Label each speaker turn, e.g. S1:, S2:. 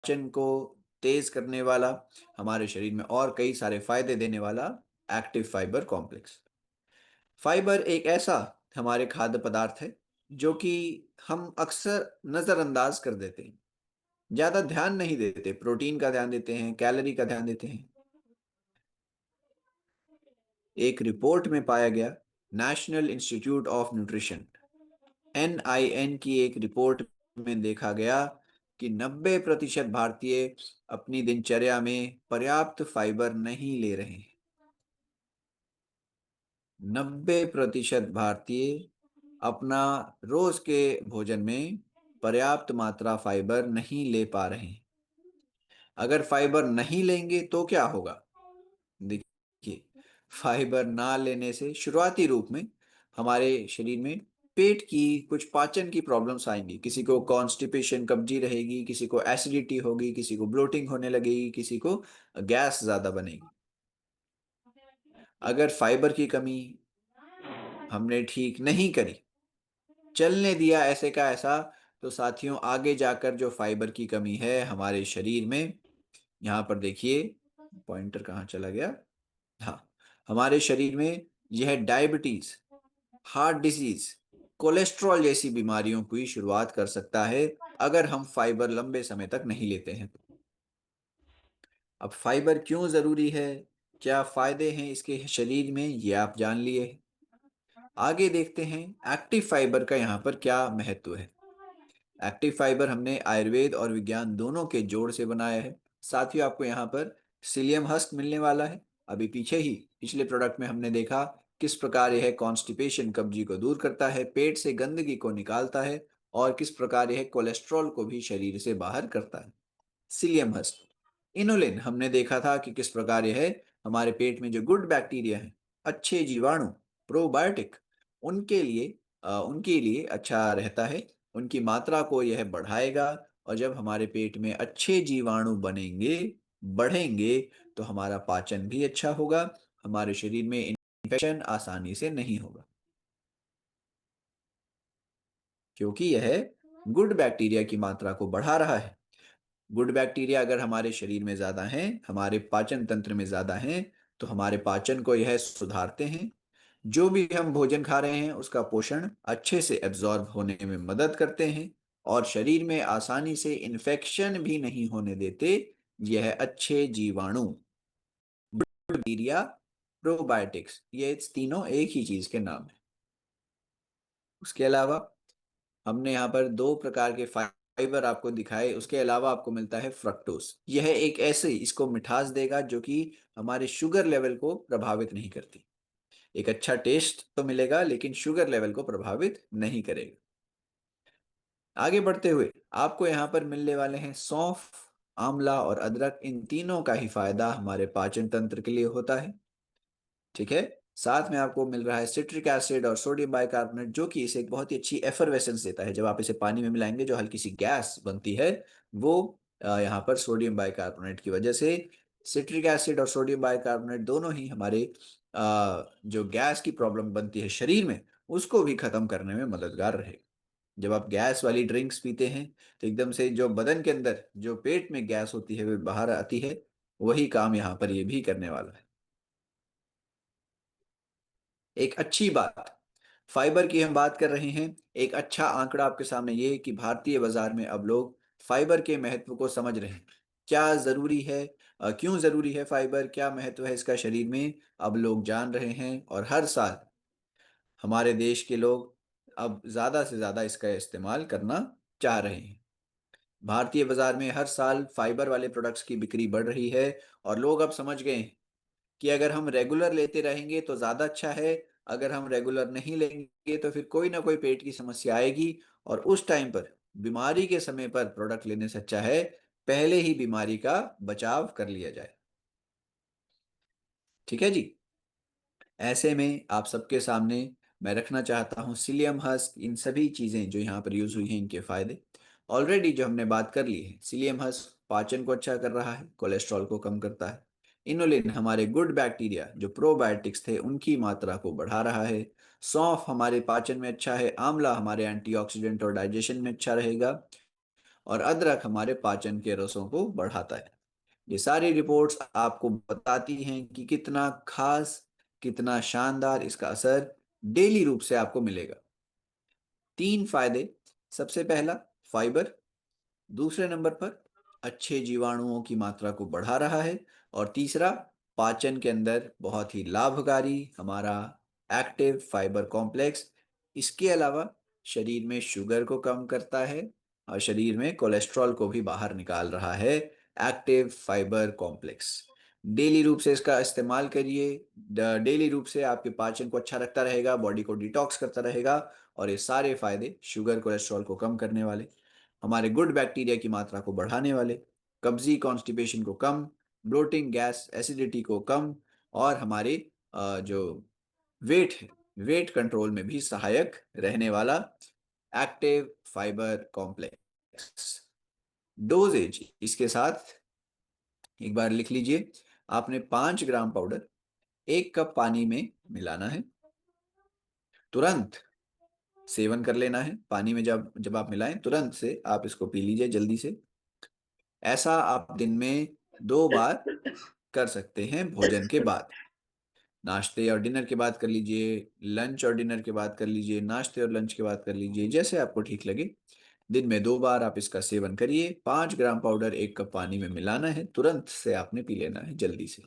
S1: पाचन को तेज करने वाला, हमारे शरीर में और कई सारे फायदे देने वाला एक्टिव फाइबर कॉम्प्लेक्स। फाइबर एक ऐसा हमारे खाद्य पदार्थ है जो कि हम अक्सर नजरअंदाज कर देते हैं, ज्यादा ध्यान नहीं देते। प्रोटीन का ध्यान देते हैं, कैलोरी का ध्यान देते हैं। एक रिपोर्ट में पाया गया, national institute of nutrition NIN की एक रिपोर्ट में देखा गया कि 90% भारतीय अपनी दिनचर्या में पर्याप्त फाइबर नहीं ले रहे हैं। 90% भारतीय अपना रोज के भोजन में पर्याप्त मात्रा फाइबर नहीं ले पा रहे हैं। अगर फाइबर नहीं लेंगे तो क्या होगा? देखिए, फाइबर ना लेने से शुरुआती रूप में हमारे शरीर में पेट की कुछ पाचन की प्रॉब्लम्स आएंगी। किसी को कॉन्स्टिपेशन, कब्जी रहेगी, किसी को एसिडिटी होगी, किसी को ब्लोटिंग होने लगेगी, किसी को गैस ज्यादा बनेगी। अगर फाइबर की कमी हमने ठीक नहीं करी, चलने दिया ऐसे का ऐसा, तो साथियों आगे जाकर जो फाइबर की कमी है हमारे शरीर में, यहाँ पर देखिए पॉइंटर कहाँ चला गया, हाँ, हमारे शरीर में यह डायबिटीज, हार्ट डिजीज, कोलेस्ट्रॉल जैसी बीमारियों की शुरुआत कर सकता है अगर हम फाइबर लंबे समय तक नहीं लेते हैं। अब फाइबर क्यों जरूरी है, क्या फायदे हैं इसके शरीर में, ये आप जान लिए। आगे देखते हैं एक्टिव फाइबर का यहाँ पर क्या महत्व है। एक्टिव फाइबर हमने आयुर्वेद और विज्ञान दोनों के जोड़ से बनाया है। साथ ही आपको यहाँ पर सिलियम हस्क मिलने वाला है। अभी पीछे ही पिछले प्रोडक्ट में हमने देखा किस प्रकार यह कॉन्स्टिपेशन, कब्जी को दूर करता है, पेट से गंदगी को निकालता है, और किस प्रकार यह कोलेस्ट्रॉल को भी शरीर से बाहर करता है। Psyllium husk. इनुलिन हमने देखा था कि किस प्रकार यह हमारे पेट में जो गुड बैक्टीरिया हैं, अच्छे जीवाणु, प्रोबायोटिक, उनके लिए अच्छा रहता है। उनकी मात्रा को यह बढ़ाएगा, और जब हमारे पेट में अच्छे जीवाणु बनेंगे, बढ़ेंगे, तो हमारा पाचन भी अच्छा होगा, हमारे शरीर में इन्फेक्शन आसानी से नहीं होगा, क्योंकि यह गुड बैक्टीरिया की मात्रा को बढ़ा रहा है। गुड बैक्टीरिया अगर हमारे शरीर में ज्यादा हैं, हमारे पाचन तंत्र में ज्यादा हैं, तो हमारे पाचन को यह सुधारते हैं। जो भी हम भोजन खा रहे हैं उसका पोषण अच्छे से एब्जॉर्ब होने में मदद करते हैं, और शरीर में आसानी से इन्फेक्शन भी नहीं होने देते यह अच्छे जीवाणु, बैक्टीरिया, प्रोबायोटिक्स। ये तीनों एक ही चीज के नाम है। उसके अलावा हमने यहाँ पर दो प्रकार के फाइबर आपको दिखाए। उसके अलावा आपको मिलता है फ्रक्टोज। यह एक ऐसे इसको मिठास देगा जो कि हमारे शुगर लेवल को प्रभावित नहीं करती। एक अच्छा टेस्ट तो मिलेगा लेकिन शुगर लेवल को प्रभावित नहीं करेगा। आगे बढ़ते हुए आपको यहाँ पर मिलने वाले हैं सौंफ, आंवला और अदरक। इन तीनों का ही फायदा हमारे पाचन तंत्र के लिए होता है। ठीक है। साथ में आपको मिल रहा है सिट्रिक एसिड और सोडियम बाइकार्बोनेट, जो कि इसे एक बहुत ही अच्छी एफरवेसेंस देता है। जब आप इसे पानी में मिलाएंगे, जो हल्की सी गैस बनती है, वो यहाँ पर सोडियम बाइकार्बोनेट की वजह से। सिट्रिक एसिड और सोडियम बाइकार्बोनेट दोनों ही हमारे जो गैस की प्रॉब्लम बनती है शरीर में, उसको भी खत्म करने में मददगार रहेगा। जब आप गैस वाली ड्रिंक्स पीते हैं, तो एकदम से जो बदन के अंदर जो पेट में गैस होती है वो बाहर आती है। वही काम यहाँ पर ये भी करने वाला है। एक अच्छी बात, फाइबर की हम बात कर रहे हैं। एक अच्छा आंकड़ा आपके सामने ये है कि भारतीय बाजार में अब लोग फाइबर के महत्व को समझ रहे हैं। क्या जरूरी है, क्यों जरूरी है फाइबर, क्या महत्व है इसका शरीर में, अब लोग जान रहे हैं। और हर साल हमारे देश के लोग अब ज्यादा से ज्यादा इसका इस्तेमाल करना चाह रहे हैं। भारतीय बाजार में हर साल फाइबर वाले प्रोडक्ट्स की बिक्री बढ़ रही है, और लोग अब समझ गए हैं कि अगर हम रेगुलर लेते रहेंगे तो ज्यादा अच्छा है। अगर हम रेगुलर नहीं लेंगे तो फिर कोई ना कोई पेट की समस्या आएगी, और उस टाइम पर, बीमारी के समय पर प्रोडक्ट लेने से अच्छा है पहले ही बीमारी का बचाव कर लिया जाए। ठीक है जी। ऐसे में आप सबके सामने मैं रखना चाहता हूँ सिलियम हस्क। इन सभी चीजें जो यहाँ पर यूज हुई हैं, इनके फायदे ऑलरेडी जो हमने बात कर ली है। सिलियम हस्क पाचन को अच्छा कर रहा है, कोलेस्ट्रॉल को कम करता है। इनुलिन हमारे गुड बैक्टीरिया जो प्रोबायोटिक्स थे उनकी मात्रा को बढ़ा रहा है। सौंफ हमारे पाचन में अच्छा है। आंवला हमारे एंटीऑक्सीडेंट और डाइजेशन में अच्छा रहेगा। और अदरक हमारे पाचन के रसों को बढ़ाता है। ये सारी रिपोर्ट्स आपको बताती हैं कि कितना खास, कितना शानदार इसका असर डेली रूप से आपको मिलेगा। 3 फायदे। सबसे पहला, फाइबर। दूसरे नंबर पर, अच्छे जीवाणुओं की मात्रा को बढ़ा रहा है। और तीसरा, पाचन के अंदर बहुत ही लाभकारी हमारा एक्टिव फाइबर कॉम्प्लेक्स। इसके अलावा शरीर में शुगर को कम करता है और शरीर में कोलेस्ट्रॉल को भी बाहर निकाल रहा है एक्टिव फाइबर कॉम्प्लेक्स। डेली रूप से इसका इस्तेमाल करिए। डेली रूप से आपके पाचन को अच्छा रखता रहेगा, बॉडी को डिटॉक्स करता रहेगा। और ये सारे फायदे शुगर कोलेस्ट्रॉल को कम करने वाले, हमारे गुड बैक्टीरिया की मात्रा को बढ़ाने वाले, कब्जी कॉन्स्टिपेशन को कम, ब्लोटिंग, गैस, एसिडिटी को कम, और हमारे जो वेट है, वेट कंट्रोल में भी सहायक रहने वाला एक्टिव फाइबर कॉम्प्लेक्स। डोजेज इसके साथ एक बार लिख लीजिए। आपने 5 ग्राम पाउडर 1 कप पानी में मिलाना है, तुरंत सेवन कर लेना है। पानी में जब जब आप मिलाएं, तुरंत से आप इसको पी लीजिए जल्दी से। ऐसा आप दिन में 2 बार कर सकते हैं भोजन के बाद। नाश्ते और डिनर के बाद कर लीजिए, लंच और डिनर के बाद कर लीजिए, नाश्ते और लंच के बाद कर लीजिए, जैसे आपको ठीक लगे। दिन में 2 बार आप इसका सेवन करिए। 5 ग्राम पाउडर 1 कप पानी में मिलाना है, तुरंत से आपने पी लेना है जल्दी से।